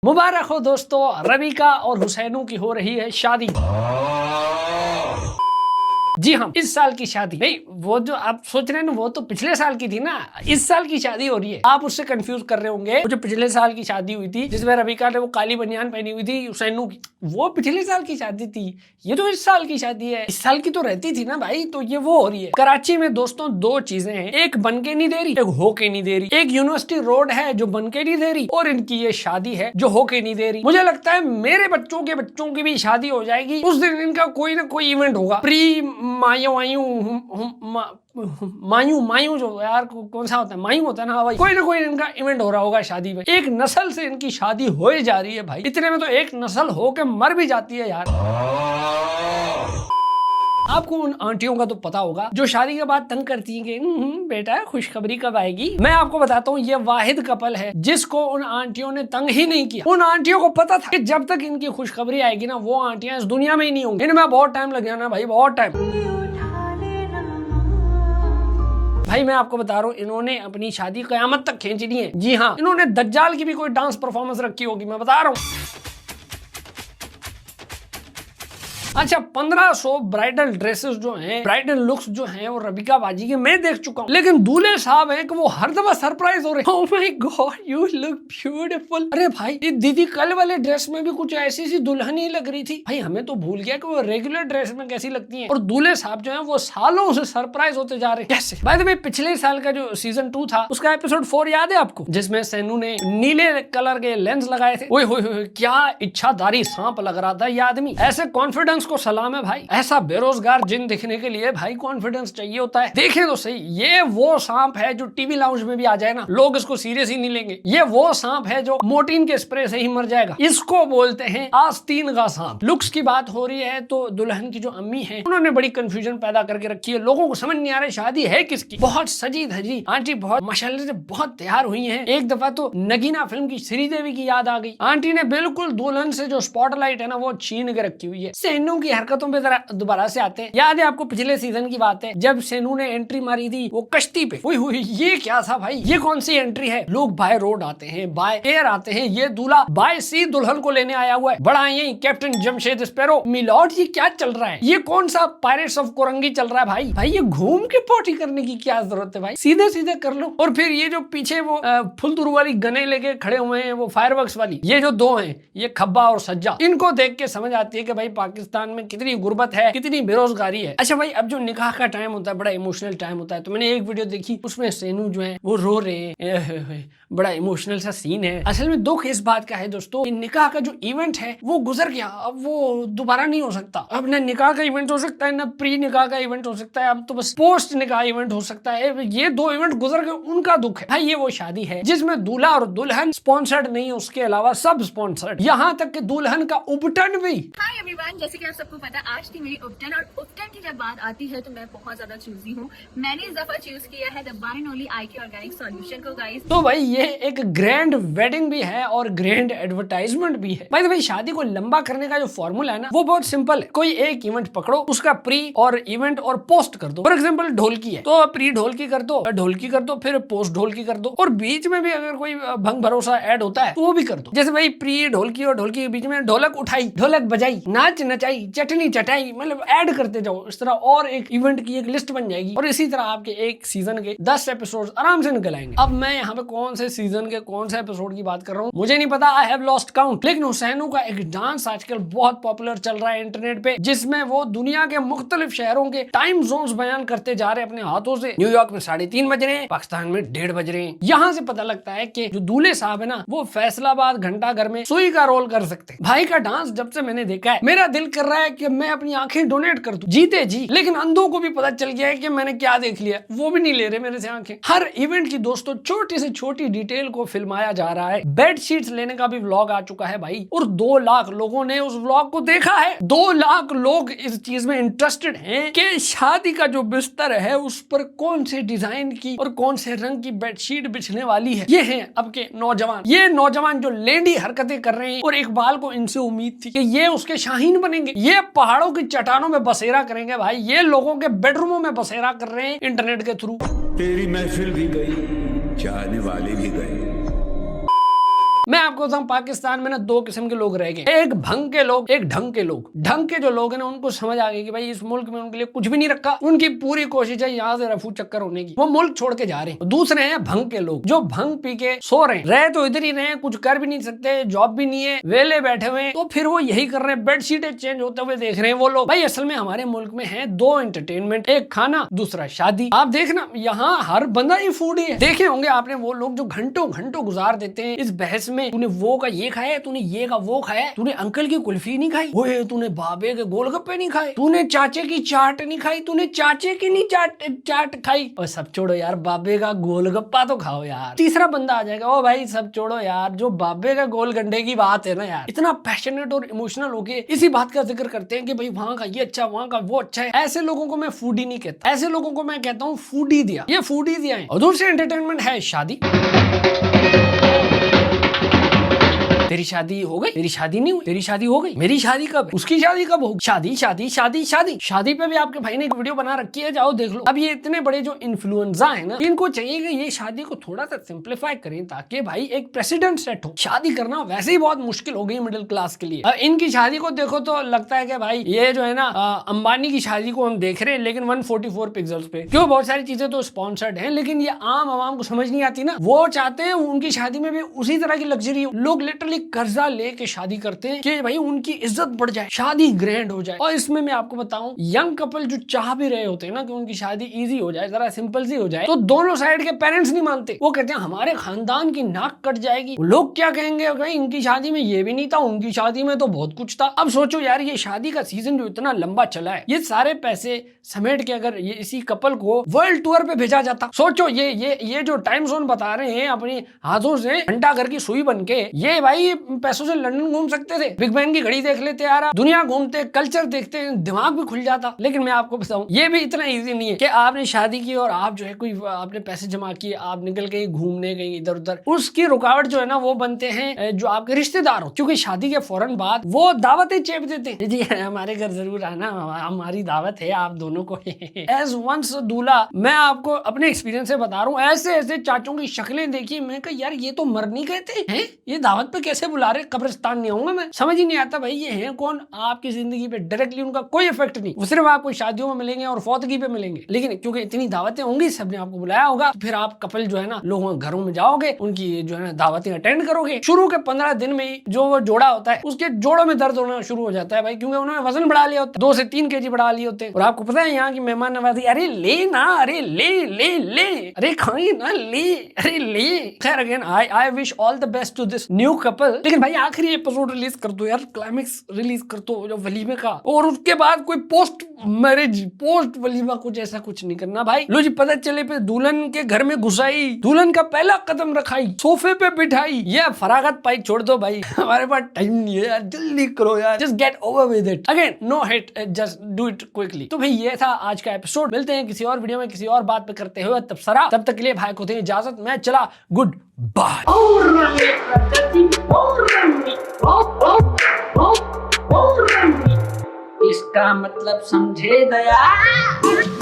मुबारक हो दोस्तों, रबीका और हुसैनू की हो रही है शादी। जी हाँ, इस साल की शादी नहीं, वो जो आप सोच रहे हैं ना वो तो पिछले साल की थी ना, इस साल की शादी हो रही है। आप उससे कंफ्यूज कर रहे होंगे। वो जो पिछले साल की शादी हुई थी जिसमें रबीका ने वो काली बनियान पहनी हुई थी हुसैनू की, वो पिछले साल की शादी थी। ये तो इस साल की शादी है। इस साल की तो रहती थी ना भाई, तो ये वो हो रही है। कराची में दोस्तों दो चीजें हैं, एक बन के नहीं दे रही, एक हो के नहीं दे रही। एक यूनिवर्सिटी रोड है जो बन के नहीं दे रही, और इनकी ये शादी है जो हो के नहीं दे रही। मुझे लगता है मेरे बच्चों के बच्चों की भी शादी हो जाएगी उस दिन। इनका कोई ना कोई इवेंट होगा, प्री मायू मायू मायू जो यार कौन सा होता है, मायू होता है ना भाई, कोई ना कोई इनका इवेंट हो रहा होगा शादी में। एक नस्ल से इनकी शादी हो जा रही है भाई, इतने में तो एक नस्ल हो के मर भी जाती है यार। आपको उन आंटियों का तो पता होगा जो शादी के बाद तंग करती हैं कि बेटा खुशखबरी कब आएगी। मैं आपको बताता हूँ, ये वाहिद कपल है जिसको उन आंटियों ने तंग ही नहीं किया। उन आंटियों को पता था कि जब तक इनकी खुशखबरी आएगी ना, वो आंटियां इस दुनिया में ही नहीं होंगी। इनमें बहुत टाइम लग जाना भाई, बहुत टाइम। भाई मैं आपको बता रहा हूँ, इन्होंने अपनी शादी कयामत तक खींचनी है। जी हाँ, इन्होंने दज्जाल की भी कोई डांस परफॉर्मेंस रखी होगी, मैं बता रहा हूँ। अच्छा, 1500 ब्राइडल ड्रेसेस जो हैं, ब्राइडल लुक्स जो हैं, वो रबीका बाजी के मैं देख चुका हूँ। लेकिन दूल्हे साहब हैं कि वो हर दफा सरप्राइज हो रहे हैं। Oh my God, you look beautiful. अरे भाई, ये दीदी कल वाले ड्रेस में भी कुछ ऐसी सी दुल्हन ही लग रही थी। भाई हमें तो भूल गया कि वो रेगुलर ड्रेस में कैसी लगती है। और दूल्हे साहब जो है वो सालों से सरप्राइज होते जा रहे हैं। कैसे? बाय द वे, पिछले साल का जो सीजन 2 था उसका एपिसोड 4 याद है आपको, जिसमें सैनू ने नीले कलर के लेंस लगाए थे। ओए होए, क्या इच्छाधारी सांप लग रहा था ये आदमी। ऐसे कॉन्फिडेंस को सलाम है भाई। ऐसा बेरोजगार जिन दिखने के लिए भाई कॉन्फिडेंस चाहिए होता है। देखें तो सही, ये वो सांप है जो टीवी लाउंज में भी आ जाए ना, लोग इसको सीरियस ही नहीं लेंगे। ये वो सांप है जो मोर्टीन के स्प्रे से ही मर जाएगा। इसको बोलते हैं आस्तीन का सांप। लुक्स की बात हो रही है तो दुल्हन की जो अम्मी है उन्होंने बड़ी कंफ्यूजन पैदा करके रखी है। लोगों को समझ नहीं आ रहा शादी है किसकी। बहुत सजी धजी आंटी, बहुत माशाल्लाह से बहुत तैयार हुई है। एक दफा तो नगीना फिल्म की श्रीदेवी की याद आ गई। आंटी ने बिल्कुल दुल्हन से जो स्पॉटलाइट है ना वो छीन के रखी हुई है। सैनू की हरकतों पे जरा दोबारा से आते हैं। याद है आपको पिछले सीजन की बात है जब सैनू ने एंट्री मारी थी वो कश्ती पे। हुई ये क्या था भाई, ये कौन सी एंट्री है। लोग बाय रोड आते हैं, बाय एयर आते हैं, ये दूल्हा बाय सी दुल्हन को लेने आया हुआ है। बड़ा यही कैप्टन जमशेद स्पैरो मिलॉर्ड, ये क्या चल रहा है। ये कौन सा पायरेट्स ऑफ कोरंगी चल रहा है भाई। भाई ये घूम के पोटी करने की क्या जरूरत है भाई, सीधे सीधे कर लो। और फिर ये जो पीछे वो फुलदुर वाली गने लेके खड़े हुए हैं, वो फायरवर्क्स वाली, ये जो दो हैं, ये खब्बा और सज्जा, इनको देख के समझ आती है कि भाई पाकिस्तान में कितनी गुर्बत है, कितनी बेरोजगारी है। अच्छा भाई, अब जो निकाह का टाइम होता है बड़ा इमोशनल टाइम होता है। तो मैंने एक वीडियो देखी, उसमें सैनू जो है वो रो रहे हैं, बड़ा इमोशनल सा सीन है। असल में दुख इस बात का है दोस्तों, निकाह का जो इवेंट है वो गुजर गया, अब वो दोबारा नहीं हो सकता। अब ना निकाह का इवेंट हो सकता है, ना प्री निकाह का इवेंट हो सकता है, अब तो बस पोस्ट निकाह इवेंट हो सकता है। ये दो इवेंट गुजर गए, उनका दुख है भाई। ये वो शादी है जिसमें दूल्हा और दुल्हन स्पॉन्सर्ड नहीं, उसके अलावा सब स्पॉन्सर्ड, यहाँ तक कि दुल्हन का उपटन भी। हाय एवरीवन, जैसे कि आप सबको पता है आज थी मेरी उपटन, और उपटन की जब बात आती है तो मैं बहुत ज्यादा चूजी हूँ। मैंने इस दफा चूज किया है the one and only IK organic solution को गाइस। तो भाई ये एक ग्रैंड वेडिंग भी है और ग्रैंड एडवर्टाइजमेंट भी है। भाई शादी को लंबा करने का जो फॉर्मूला है ना वो बहुत सिंपल है। कोई एक इवेंट पकड़ो, उसका प्री और इवेंट और पोस्ट कर दो। फॉर एग्जांपल ढोलकी है तो प्री ढोलकी कर दो, फिर पोस्ट ढोलकी कर दो, और बीच में भी अगर कोई भंग भरोसा ऐड होता है तो वो भी कर दो। जैसे भाई प्री ढोलकी और ढोलकी के बीच में ढोलक उठाई, ढोलक बजाई, नाच नचाई, चटनी चटाई, मतलब ऐड करते जाओ। इस तरह और एक इवेंट की एक लिस्ट बन जाएगी, और इसी तरह आपके एक सीजन के 10 एपिसोड आराम से निकल आएंगे। अब मैं यहाँ पे कौन से सीजन के कौन से एपिसोड की बात कर रहा हूँ मुझे नहीं पता, आई हैव लॉस्ट काउंट। लेकिन हुसैनू का एक डांस आजकल बहुत पॉपुलर चल रहा है इंटरनेट पे, जिसमें वो दुनिया के मुख्तलिफ शहरों के टाइम जोन्स बयान करते जा रहे हैं अपने हाथों से। न्यूयॉर्क में 3:30 बज रहे हैं, पाकिस्तान में 1:30 बज रहे हैं। यहाँ से पता लगता है कि जो दूल्हे साहब है ना वो फैसलाबाद घंटा घर में सुई का रोल कर सकते हैं। भाई का डांस जब से मैंने देखा है मेरा दिल कर रहा है कि मैं अपनी आंखें डोनेट कर दूं, जीते जी। लेकिन अंधों को भी पता चल गया है कि मैंने क्या देख लिया, वो भी नहीं ले रहे मेरे से आंखें। हर इवेंट की दोस्तों छोटी से छोटी डिटेल को फिल्माया जा रहा है। बेड शीट्स लेने का भी व्लॉग आ चुका है भाई, और 2 लाख लोगों ने उस व्लॉग को देखा है। 2 लाख लोग इस चीज में इंटरेस्टेड हैं कि शादी का जो बिस्तर है उस पर कौन से डिजाइन की और कौन से रंग की बेडशीट बिछने वाली है। ये हैं अब के नौजवान, ये नौजवान जो लेंडी हरकतें कर रहे हैं। और इकबाल को इनसे उम्मीद थी कि ये उसके शाहीन बनेंगे, ये पहाड़ों की चट्टानों में बसेरा करेंगे। भाई ये लोगों के बेडरूमों में बसेरा कर रहे हैं इंटरनेट के थ्रू। तेरी महफिल भी गई, चाहने वाले भी गए। मैं आपको बताऊं पाकिस्तान में ना दो किस्म के लोग रह गए, एक भंग के लोग, एक ढंग के लोग। ढंग के जो लोग हैं ना उनको समझ आ गई कि भाई इस मुल्क में उनके लिए कुछ भी नहीं रखा, उनकी पूरी कोशिश है यहाँ से रफू चक्कर होने की, वो मुल्क छोड़ के जा रहे हैं। दूसरे हैं भंग के लोग जो भंग पी के सो रहे हैं, रहे तो इधर ही रहे, कुछ कर भी नहीं सकते, जॉब भी नहीं है, वेले बैठे हुए, तो फिर वो यही कर रहे हैं, बेडशीटें चेंज होते हुए देख रहे हैं वो लोग। भाई असल में हमारे मुल्क में है दो एंटरटेनमेंट, एक खाना दूसरा शादी। आप देखना यहाँ हर बंदा ही फूडी है। देखे होंगे आपने वो लोग जो घंटों घंटों गुजार देते हैं इस बहस में, तूने वो का ये खाया, तूने ये का वो खाया, तूने अंकल की कुल्फी नहीं खाई, ओए तूने बाबे के गोलगप्पे नहीं खाए, तूने चाचे की चाट नहीं खाई, तूने चाचे की नहीं चाट खाई। और सब छोड़ो यार, बाबे का गोलगप्पा तो खाओ यार। तीसरा बंदा आ जाएगा, ओ भाई सब छोड़ो यार, जो बाबे का गोलगंडे की बात है ना यार, इतना पैशनेट और इमोशनल होके इसी बात का जिक्र करते हैं कि भाई वहां का ये अच्छा, वहां का वो अच्छा है। ऐसे लोगों को मैं फूडी नहीं कहता, ऐसे लोगों को मैं कहता हूँ फूडी दिया, ये फूडी दिया है। और दूसरी एंटरटेनमेंट है शादी। तेरी शादी हो गई, तेरी शादी नहीं हुई, तेरी शादी हो गई, मेरी शादी कब, उसकी शादी कब होगी, शादी शादी शादी शादी। शादी पे भी आपके भाई ने एक वीडियो बना रखी है, जाओ देख लो। अब ये इतने बड़े जो इन्फ्लुएंजा है ना, इनको चाहिए कि ये शादी को थोड़ा सा सिंप्लीफाई करें ताकि भाई एक प्रेसिडेंट सेट हो। शादी करना वैसे ही बहुत मुश्किल हो गई मिडिल क्लास के लिए। इनकी शादी को देखो तो लगता है कि भाई ये जो है ना अंबानी की शादी को हम देख रहे हैं, लेकिन 144 पिक्सल्स पे। क्यों, बहुत सारी चीजें तो स्पॉन्सर्ड हैं, लेकिन ये आम आवाम को समझ नहीं आती ना। वो चाहते हैं उनकी शादी में भी उसी तरह की लग्जरी हो। लोग लिटरली कर्जा लेके शादी करते हैं कि भाई उनकी इज्जत बढ़ जाए, शादी ग्रैंड हो जाए। और इसमें मैं आपको बताऊं, यंग कपल जो चाह भी रहे होते हैं ना कि उनकी शादी इजी हो जाए, जरा सिंपल सी हो जाए, तो दोनों साइड के पेरेंट्स नहीं मानते। वो कहते हैं हमारे खानदान की नाक कट जाएगी, लोग क्या कहेंगे, भाई इनकी शादी में ये भी नहीं था, उनकी शादी में तो बहुत कुछ था। अब सोचो यार, ये शादी का सीजन जो इतना लंबा चला है, ये सारे पैसे समेट के अगर ये इसी कपल को वर्ल्ड टूर पे भेजा जाता, सोचो ये जो टाइम जोन बता रहे हैं अपने हाथों से घंटा घर की सुई बन के, ये भाई पैसों से लंदन घूम सकते थे, बिग बैन की घड़ी देख लेते यार, दुनिया घूमते, कल्चर देखते, दिमाग भी खुल जाता। लेकिन मैं आपको बताऊं, ये भी इतना इजी नहीं है कि आपने शादी की और आप जो है कोई आपने पैसे जमा किए, आप निकल गए घूमने गए इधर उधर, उसकी रुकावट जो है ना वो बनते हैं जो आपके रिश्तेदार हो। क्योंकि शादी के फौरन बाद वो दावतें चेप देते हैं, जी हमारे घर जरूर आना, हमारी दावत है आप दोनों को। एज वंस दूल्हा, मैं आपको अपने एक्सपीरियंस से बता रहा हूँ, ऐसे ऐसे चाचों की शक्लें देखी, मैं कहा यार ये तो मरनी कहते हैं, ये दावत पे कैसे बुला रहे, कब्रिस्तान नहीं आऊंगा मैं। समझ ही नहीं आता भाई ये है कौन। आपकी जिंदगी पे डायरेक्टली उनका कोई इफेक्ट नहीं, वो सिर्फ आपको शादियों में मिलेंगे और फौतगी पे मिलेंगे। लेकिन क्योंकि इतनी दावतें होंगी, सबने आपको बुलाया होगा, तो फिर आप कपल जो है ना लोगों के घरों में जाओगे, उनकी जो है ना दावतें अटेंड करोगे। शुरू के 15 दिन में ही जो वो जोड़ा होता है उसके जोड़ों में दर्द होना शुरू हो जाता है भाई, क्योंकि उन्होंने वजन बढ़ा लिया होता है, 2 से 3 केजी बढ़ा लिए होते हैं। और आपको पता है यहाँ की मेहमान नवाजी, अरे ले ना, अरे ले ले ले, अरे खाए ना, ले अरे ले। खैर again I wish all the best to this new couple. लेकिन भाई आखिरी एपिसोड रिलीज कर दो यार, क्लाइमेक्स रिलीज कर दो जो वलीमे का, और उसके बाद कोई पोस्ट मैरिज, पोस्ट वलीमा कुछ ऐसा कुछ नहीं करना भाई। लो जी पता चले पे दुल्हन के घर में घुसाई, दुल्हन का पहला कदम रखाई, सोफे पे बिठाई, ये फरागत पाई छोड़ दो भाई, हमारे पास टाइम नहीं है यार, जल्दी करो यार, just get over with it. Again no hit, just do it quickly. तो भाई ये था आज का एपिसोड, मिलते हैं किसी और वीडियो में किसी और बात पे करते हुए, तब तक के लिए भाई को दें इजाजत, मैं चला, गुड बाय। इसका मतलब समझे दया।